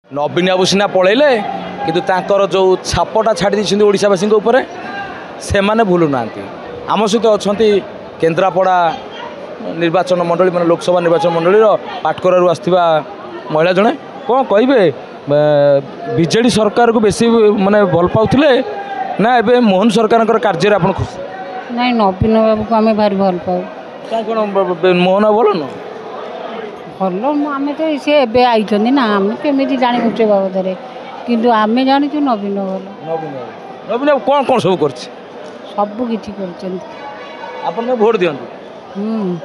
नवीन बाबू सीना पलैले कि जो छापटा छाड़ी ओडावासी से माने भूलु ना आम सहित अच्छा केन्द्रापड़ा निर्वाचन मंडली मान लोकसभा निर्वाचन मंडली पाटकर आसवा महिला जड़े कौन कहे बीजेडी सरकार को बेसी माने भल पाउथिले ना एबे मोहन सरकार कार्य आप खुशी नहीं नवीन बाबू को आम भारी भल पाऊ कौन मोहन भल न भल आम तो सी एवं आई ना आम केमी जाणी से बाबद किंतु आम जानी नवीन भल नवीन बाबू कौन कौन सब कर सबकि कर भोट दियंतु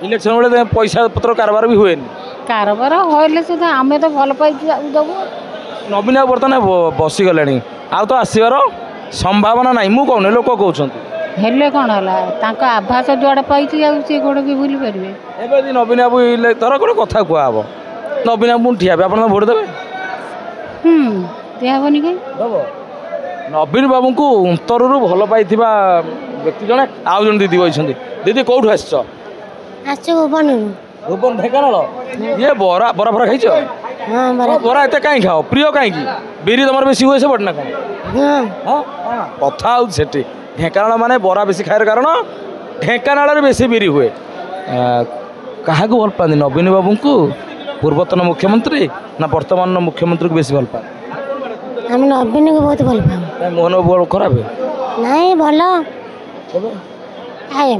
इलेक्शन बेले पैसा पत्र कारबार भी हुए कारबार होले सुधा आम तो भल पाई दबु नवीन बाबू बर्तमान बसीगले आ तो आसबार संभावना ना मु कौन लोक कहते हेले कौन है आभास जुआड़े पाई सी गोड़ भी भूली पारे एवं नवीन बाबू तर गोटे कथा कहब नवीन बाबू ठिया आप भोट देवे दिहबनी कहीं दब नवीन बाबू को अंतर भल पाई व्यक्ति जड़े आउ जन दीदी बही दीदी कौटू भुवन भुवन ढेकानाल ये बरा बरा बरा खाई बरा एत कहीं खाओ प्रिय कहीं बिरी तुम बेसी हुए से बट ना कौन कथा से ढेकानाल माने बरा बेसी खायर कारण ढेकानाल बेसी बिरी हुए क्या भल पाती नवीन बाबू को पूर्वतन मुख्यमंत्री ना वर्तमान मुख्यमंत्री को बेसी भल पाए हम नवीन को बहुत भल पाऊ मोहन बाबू खराब नहीं भल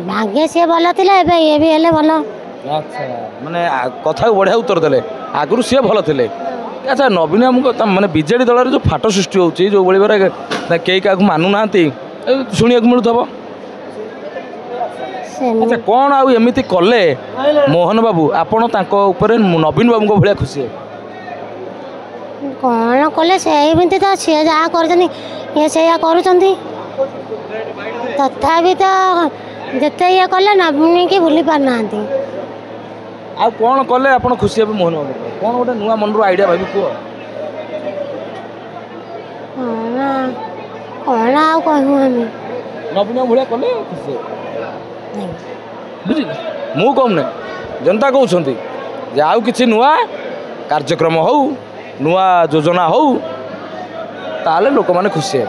भाग्य सी भल थी ये भी हेले भल अच्छा माने कथा बढ़िया उत्तर देले आगुरी सी भल थे अच्छा नवीन बाबू माने बीजेडी दल जो फाट सृष्टि होची जो बड़ी बार कई क्या मानु ना शुणा मिलूब अच्छा कौन आउ एमती कले मोहन बाबू आपण नवीन बाबू भाया खुशी कौन कले से तो सी जहाँ कर तथापि तो जिते ये कले नवीन की भूली पार ना आ कौन कले आप खुशी हे मोहन बाबू कौन गोटे नुआ मन आइडिया भाभी कह कौन आ कहूँ आम नवीन भाया कले खुशी बुझे मु कहूना जनता कहते आउ कि नुआ कार्यक्रम हो नुआ योजना हो ताले लोक मैंने खुशी हे।